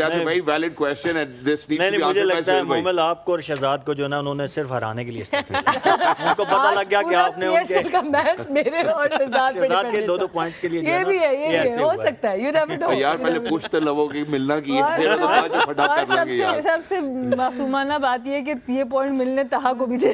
that's a very valid question and this needs to be مجھے answered by لگتا ہے Suhail bhai. Momal آپ کو اور شہزاد کو جو ہے نا انہوں نے صرف ہرانے کے لیے ان کو پتہ لگ گیا کہ آپ نے ان کے کا میچ میرے اور شہزاد پہ شہزاد کے 2-2 پوائنٹس کے لیے یہ بھی ہے یہ بھی ہو سکتا ہے. You never know. یار پہلے پوچھ تو لو کہ ملنا کی ہے پھر تو بعد جو پھٹا کر لیں گے یار. سب سے معصومانہ بات یہ کہ یہ پوائنٹ ملنے تہا کو بھی دے,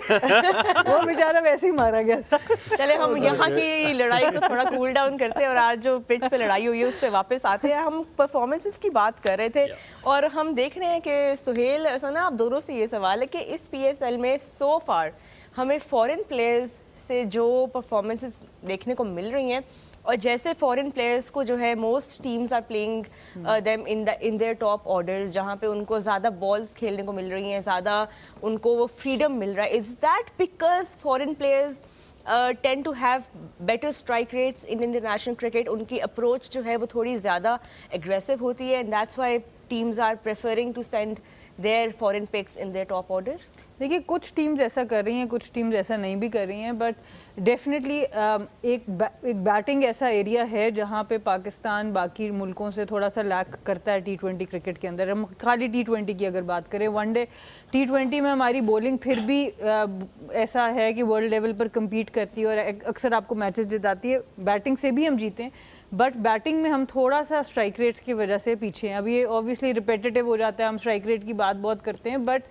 وہ بیچارہ ویسے ہی مارا گیا تھا. چلے ہم یہاں کی لڑائی کو تھوڑا کول ڈاؤن کرتے ہیں اور آج جو پچ پہ لڑائی ہوئی ہے اس پہ واپس آتے ہیں. ہم پرفارمنسز کی بات کر رہے تھے اور ہم دیکھ رہے ہیں کہ سہیل ثنا آپ دونوں سے یہ سوال ہے کہ اس پی ایس ایل میں سو فار ہمیں فورن پلیئرز سے جو پرفارمنسز دیکھنے کو مل رہی ہیں اور جیسے فورن پلیئرز کو جو ہے most teams are playing them in their top orders, جہاں پہ ان کو زیادہ بالز کھیلنے کو مل رہی ہیں, زیادہ ان کو وہ فریڈم مل رہا ہے. Is that because foreign players tend to have better strike rates in international cricket, ان کی اپروچ جو ہے وہ تھوڑی زیادہ اگریسو ہوتی ہے and that's why teams are preferring to send their foreign picks in their top order? دیکھیے کچھ ٹیمز ایسا کر رہی ہیں, کچھ ٹیمز ایسا نہیں بھی کر رہی ہیں, بٹ ڈیفینیٹلی ایک بیٹنگ ایسا ایریا ہے جہاں پہ پاکستان باقی ملکوں سے تھوڑا سا لیک کرتا ہے T20 کرکٹ کے اندر. ہم خالی T20 کی اگر بات کریں, ون ڈے T20 میں ہماری بولنگ پھر بھی ایسا ہے کہ ورلڈ لیول پر کمپیٹ کرتی ہے اور اکثر آپ کو میچز جتاتی ہے. بیٹنگ سے بھی ہم جیتے ہیں, بٹ بیٹنگ میں ہم تھوڑا سا اسٹرائک ریٹس کی وجہ سے پیچھے ہیں. اب یہ اوبویسلی ریپیٹیو ہو جاتا ہے, ہم اسٹرائک ریٹ کی بات بہت کرتے ہیں, but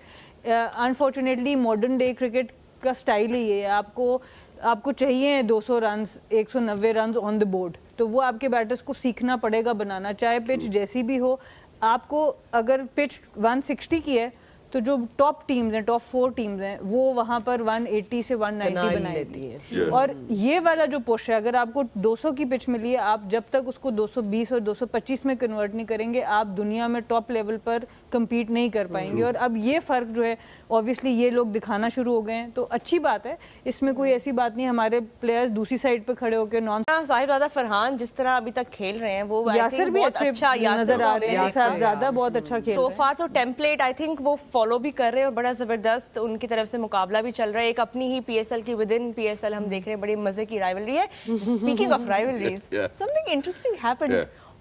unfortunately modern day cricket کا اسٹائل ہی یہ ہے. آپ کو چاہیے 200 runs, 190 runs on the board, تو وہ آپ کے بیٹرز کو سیکھنا پڑے گا بنانا, چاہے پچ جیسی بھی ہو. آپ کو اگر پچ 160 کی ہے تو جو ٹاپ ٹیمز ہیں, ٹاپ 4 ٹیمز ہیں, وہ وہاں پر 180 سے 190 بنا لیتی ہے. اور یہ والا جو پش ہے, اگر آپ کو 200 کی پچ ملی ہے, آپ جب تک اس کو 220 اور 225 میں کنورٹ نہیں کریں گے, آپ دنیا میں ٹاپ لیول پر کمپیٹ نہیں کر پائیں گے. اور اب یہ فرق جو ہے اوبویسلی یہ لوگ دکھانا شروع ہو گئے ہیں, تو اچھی بات ہے, اس میں کوئی ایسی بات نہیں. ہمارے پلیئرز دوسری سائڈ پہ کھڑے ہو کے نان صاحبزادہ فرحان جس طرح ابھی تک کھیل رہے ہیں وہ یاسر بھی اچھا نظر آ رہے ہیں, صاحبزادہ بہت اچھا کھیل رہے ہیں. سو فار تو ٹیمپلیٹ آئی تھنک وہ فالو بھی کر رہے ہیں اور بڑا زبردست ان کی طرف سے مقابلہ بھی چل رہا ہے. ایک اپنی ہی پی ایس ایل کی within P S L ہم دیکھ رہے ہیں, بڑی مزے کی رائیولری ہے. Speaking of rivalries, something interesting happened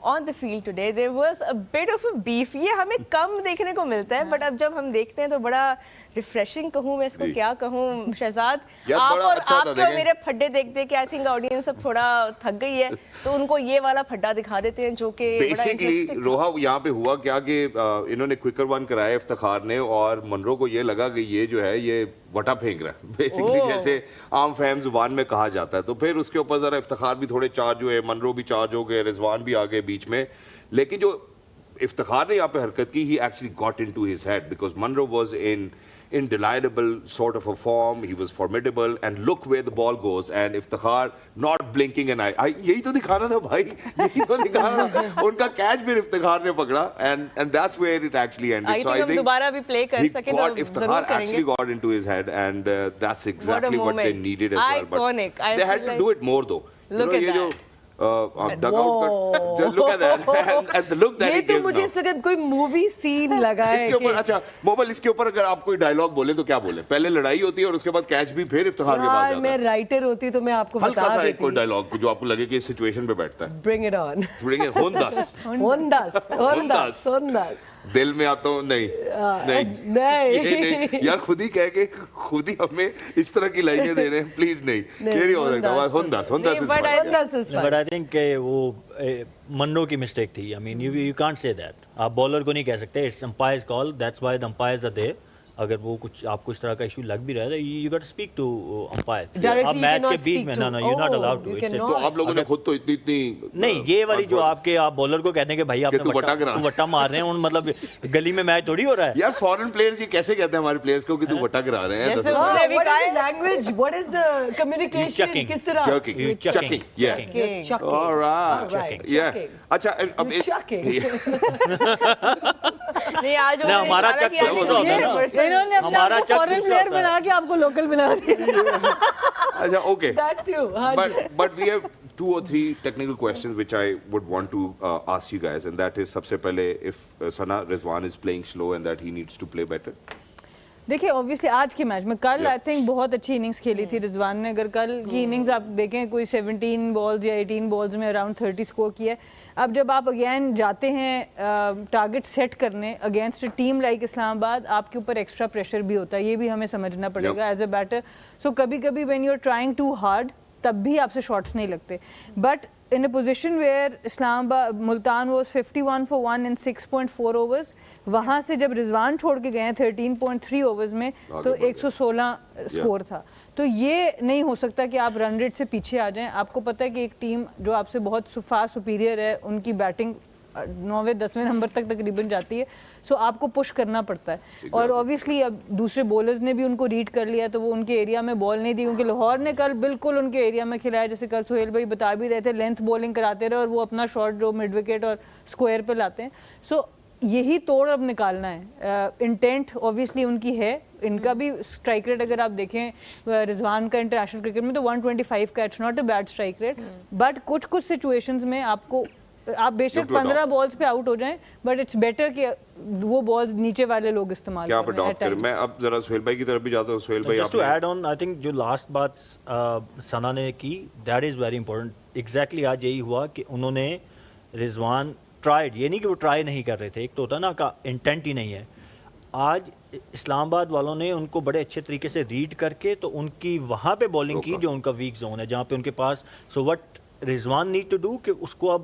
on the field today. There was a bit of a beef. یہ ہمیں کم دیکھنے کو ملتا ہے, بٹ اب جب ہم دیکھتے ہیں تو بڑا ریفریشنگ کہوں میں اس کو, کیا کہوں شہزاد, آپ کے میرے پھڈے دیکھ دے کے آئی تھنک آڈینس اب تھوڑا تھک گئی ہے, تو ان کو یہ والا پھڈا دکھا دیتے ہیں جو کہ بیسکلی روحا یہاں پہ ہوا کیا کہ انہوں نے کوئکر ون کرایا افتخار نے, اور منرو کو یہ لگا کہ یہ جو ہے یہ وٹا پھینک رہا ہے بیسکلی, جیسے عام فہم زبان میں کہا جاتا ہے. تو پھر اس کے اوپر ذرا افتخار بھی تھوڑے چارج ہوئے, منرو بھی چارج ہو گئے, رضوان بھی آگے بیچ میں. لیکن جو افتخار نے یہاں پہ حرکت کی, he actually got into his head because Munro was in indelible sort of a form, he was formidable, and look where the ball goes, and Iftikhar not blinking an eye. یہی تو دکھانا تھا بھائی, یہی تو دکھانا تھا. ان کا کیچ بھی Iftikhar نے پکڑا, and that's where it actually ended. So I think دوبارہ بھی پلے کر سکیں تو Iftikhar actually got into his head, and that's exactly what they needed as well. But they had to do it more though. Look at that. یہ تو مجھے سگت کوئی movie سین لگا ہے. اس کے اوپر اچھا موبائل, اس کے اوپر اگر آپ کوئی ڈائلاگ بولے تو کیا بولے؟ پہلے لڑائی ہوتی ہے اور اس کے بعد کیچ بھی پھر افتخار کے پاس جاتا ہے. میں رائٹر ہوتی تو میں آپ کو بتا دیتی. ہلکا سا ایک کوئی ڈائلاگ جو آپ کو لگے کہ اس سچویشن پہ بیٹھتا ہے. Bring it on. Bring it ہندس ہندس ہندس ہندس. دل میں آتا ہوں نہیں یار, خود ہی کہہ کے خود ہی ہمیں اس طرح کی لائنیں دے رہے ہیں, پلیز نہیں, یہ نہیں ہو سکتا. ہندس بٹ آئی تھنک کہ وہ منرو کی مسٹیک تھی. I mean you can't say that, آپ بالر کو نہیں کہہ سکتے, it's umpire's call, that's why the umpires are there. اگر وہ کچھ آپ کو اس طرح کا ایشو لگ بھی رہا ہے, you got speak to umpire. آپ میچ کے بیچ میں no you not allowed to. تو آپ لوگوں نے خود تو اتنی نہیں, یہ والی جو آپ کے آپ بالر کو کہتے ہیں کہ بھائی آپ وٹا مار رہے ہیں, مطلب گلی میں میچ تھوڑی ہو رہا ہے. یار فورن پلیئرز یہ کیسے کہتے ہیں ہمارے پلیئرز کو کہ تو وٹا کرا رہے ہیں؟ Language, what is the communication, کس طرح چکنگ. اچھا اب نہیں, آج ہمارا انہوں نے اپنا فورن پلیئر بنا کے آپ کو لوکل بنا دیا. اچھا okay, That too. but we have 2 or 3 technical questions which I would want to ask you guys, and that is, sabse pehle, if Sana Rizwan is playing slow and that he needs to play better. دیکھیں obviously آج کے match میں کل I think بہت اچھی innings کھیلی تھی رضوان نے. اگر کل کی اننگز آپ دیکھیں کوئی 17 بالز یا 18 بالز میں اراؤنڈ 30 اسکور کیا ہے. اب جب آپ اگین جاتے ہیں ٹارگٹ سیٹ کرنے اگینسٹ ٹیم لائک اسلام آباد, آپ کے اوپر ایکسٹرا پریشر بھی ہوتا ہے, یہ بھی ہمیں سمجھنا پڑے گا ایز اے بیٹر. سو کبھی کبھی when you are trying too hard تب بھی آپ سے شاٹس نہیں لگتے. But in a position where Islamabad Multan was 51 for 1 in 6.4 overs, وہاں سے جب رضوان چھوڑ کے گئے ہیں 13.3 overs میں تو 116 اسکور تھا. تو یہ نہیں ہو سکتا کہ آپ رن ریٹ سے پیچھے آ جائیں. آپ کو پتہ ہے کہ ایک ٹیم جو آپ سے بہت فار سپیریئر ہے, ان کی بیٹنگ 9ویں 10ویں نمبر تک تقریباً جاتی ہے, سو آپ کو پش کرنا پڑتا ہے. اور اوبیسلی اب دوسرے بولرز نے بھی ان کو ریڈ کر لیا تو وہ ان کے ایریا میں بال نہیں دی, کیونکہ لاہور نے کل بالکل ان کے ایریا میں کھلایا. جیسے کل سہیل بھائی بتا بھی رہے تھے, لینتھ بولنگ کراتے رہے اور وہ اپنا شاٹ جو مڈ وکٹ اور اسکوائر پہ لاتے ہیں. سو یہی توڑ اب نکالنا ہے. انٹینٹ اوبیسلی ان کی ہے. ان کا بھی اسٹرائک ریٹ اگر آپ دیکھیں رضوان کا انٹرنیشنل کرکٹ میں تو 125 کا, it's not a bad strike rate. But کچھ سچویشنز میں آپ بے شک 15 بالز پہ آؤٹ ہو جائیں, بٹ اٹس بیٹر کہ وہ بالز نیچے والے لوگ استعمال کیا آپ اڈاپٹ کریں. میں اب ذرا سہیل بھائی کی طرف بھی جاتا ہوں. سہیل بھائی just to add on, I think جو لاسٹ بات ثنا نے کی that is very important. Exactly آج یہی ہوا کہ انہوں نے رضوان ٹرائیڈ, یہ نہیں کہ وہ ٹرائی نہیں کر رہے تھے, ایک تو ہوتا نا کا انٹینٹ ہی نہیں ہے. آج اسلام آباد والوں نے ان کو بڑے اچھے طریقے سے ریڈ کر کے تو ان کی وہاں پہ بولنگ کی جو ان کا ویک زون ہے, جہاں پہ ان کے پاس. So what Rizwan need to do کہ اس کو اب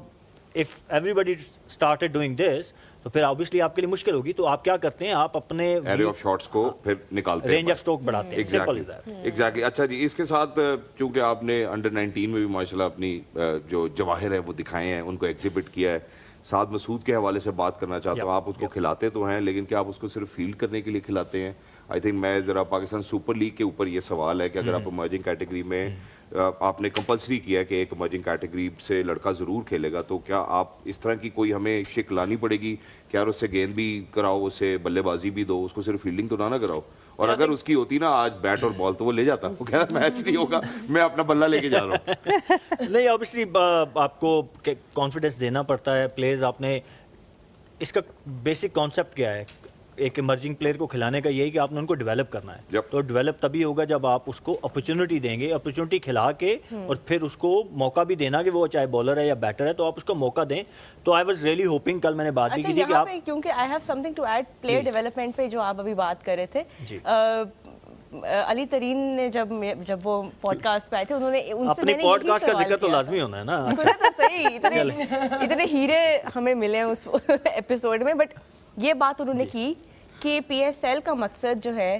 if everybody started doing this تو پھر obviously آپ کے لیے مشکل ہوگی. تو آپ کیا کرتے ہیں, آپ اپنے ایریا آف شاٹس کو پھر نکالتے ہیں, رینج آف اسٹروک بڑھاتے ہیں. Simple is that. ایگزیکٹلی. اچھا جی, اس کے ساتھ چونکہ آپ نے انڈر 19 میں بھی ماشاء اللہ اپنی جو جواہر ہیں وہ دکھائے ہیں, ان کو ایگزیبٹ کیا ہے. سعد مسعود کے حوالے سے بات کرنا چاہتا ہوں. آپ اس کو کھلاتے تو ہیں, لیکن کیا آپ اس کو صرف فیلڈ کرنے کے لیے کھلاتے ہیں؟ آئی تھنک میں ذرا پاکستان سپر لیگ کے اوپر یہ سوال ہے کہ اگر آپ ایمرجنگ کیٹیگری میں آپ نے کمپلسری کیا ہے کہ ایک ایمرجنگ کیٹیگری سے لڑکا ضرور کھیلے گا, تو کیا آپ اس طرح کی کوئی ہمیں شک لانی پڑے گی کہ یار اس سے گیند بھی کراؤ, اس سے بلے بازی بھی دو, اس کو صرف فیلڈنگ تو نہ کراؤ؟ اور اگر اس کی ہوتی نا آج بیٹ اور بال تو وہ لے جاتا, وہ کہہ رہا میچ نہیں ہوگا, میں اپنا بلہ لے کے جا رہا ہوں. نہیں, obviously آپ کو کانفیڈنس دینا پڑتا ہے پلیئرز. آپ نے اس کا بیسک کانسیپٹ کیا ہے ایک ایمرجنگ پلیئر کو کھلانے کا, یہی کہ آپ نے ان کو ڈیولپ کرنا ہے. تو ڈیولپ تبھی ہوگا جب آپ اس کو اپرچونٹی دیں گے, اپرچونٹی کھلا کے اور پھر اس کو موقع بھی دینا کہ وہ چاہے بالر ہے یا بیٹر ہے تو آپ اس کو موقع دیں. تو آئی واز ریئلی ہوپنگ, کل میں نے بات بھی کی تھی کہ آپ, کیونکہ I have something to add player development پہ جو آپ ابھی بات کر رہے تھے. علی ترین نے جب وہ پوڈ کاسٹ پہ آئے تھے, انہوں نے ان سے اپنے پوڈ کاسٹ کا ذکر تو لازمی ہونا ہے نا. سنا تو صحیح, اتنے ہیرے ہمیں ملے اس ایپیسوڈ میں. بٹ یہ بات انہوں نے کی کہ پی ایس ایل کا مقصد جو ہے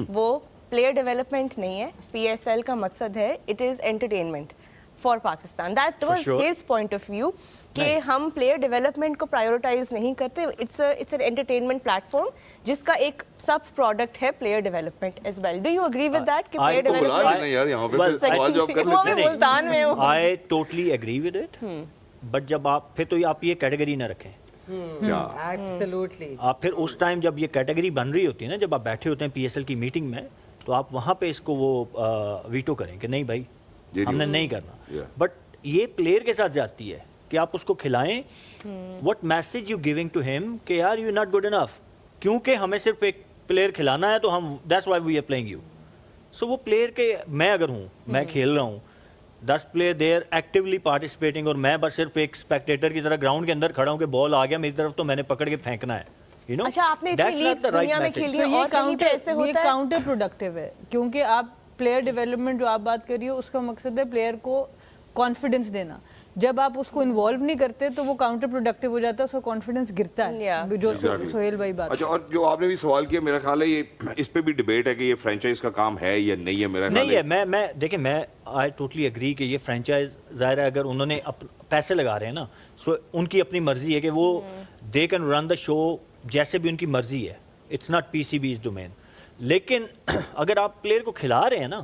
وہ پلیئر ڈیولپمنٹ نہیں ہے, پی ایس ایل کا مقصد ہے it is entertainment for Pakistan. That was his point of view کہ ہم پلیئر ڈیولپمنٹ کو پرائیورٹائز نہیں کرتے. It's an entertainment platform جس کا ایک سب پروڈکٹ ہے player development as well. Do you agree with that کہ player development? I totally agree with it. But جب آپ پھر تو آپ یہ کیٹیگری نہ رکھیں, آپ پھر اس ٹائم جب یہ کیٹیگری بن رہی ہوتی ہے نا, جب آپ بیٹھے ہوتے ہیں پی ایس ایل کی میٹنگ میں, تو آپ وہاں پہ اس کو وہ ویٹو کریں کہ نہیں بھائی ہم نے نہیں کرنا. بٹ یہ پلیئر کے ساتھ جاتی ہے کہ آپ اس کو کھلائیں. What message you giving to him کہ یار یو ناٹ گڈ انف, کیونکہ ہمیں صرف ایک پلیئر کھلانا ہے تو ہم that's why we are playing you. So وہ پلیئر کے, میں اگر ہوں, میں کھیل رہا ہوں, 10 پلیئر دیر ایکٹیولی پارٹیسپیٹنگ, اور میں بس صرف ایک اسپیکٹیٹر کی طرح گراؤنڈ کے اندر کھڑا ہوں کہ بال آ گیا میری طرف تو میں نے پکڑ کے پھینکنا ہے. اچھا, آپ نے اتنی لیگز دنیا میں کھیلی اور کہیں پہ ایسے ہوتا ہے. یہ کاؤنٹر پروڈکٹیو ہے, کیونکہ آپ پلیئر ڈیولپمنٹ جو آپ بات کر رہی ہو اس کا مقصد ہے پلیئر کو کانفیڈنس دینا. جب آپ اس کو انوالو نہیں کرتے تو وہ کاؤنٹر پروڈکٹیو ہو جاتا ہے, اس کا کانفیڈنس گرتا ہے, جو سہیل بھائی بات. اچھا, اور جو آپ نے بھی سوال کیا, میرا خیال ہے یہ اس پہ بھی ڈیبیٹ ہے کہ یہ فرینچائز کا کام ہے یا نہیں ہے. میرا نہیں ہے. میں دیکھیں, میں آئی ٹوٹلی اگری کہ یہ فرینچائز ظاہر ہے اگر انہوں نے پیسے لگا رہے ہیں نا, سو ان کی اپنی مرضی ہے کہ وہ دے کین رن دا شو جیسے بھی ان کی مرضی ہے. It's not P C B's domain. لیکن اگر آپ پلیئر کو کھلا رہے ہیں نا,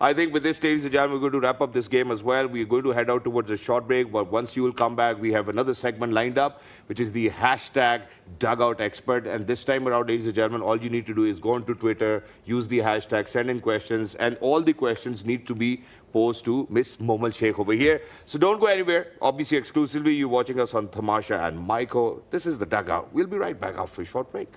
I think with this, ladies and gentlemen, we're going to wrap up this game as well. We're going to head out towards a short break, but once you will come back, we have another segment lined up, which is the hashtag Dugout Expert. And this time around, ladies and gentlemen, all you need to do is go onto Twitter, use the hashtag, send in questions, and all the questions need to be posed to Miss Momal Sheikh over here. So don't go anywhere. Obviously, exclusively, you're watching us on Tamasha and Maiko. This is the Dugout. We'll be right back after a short break.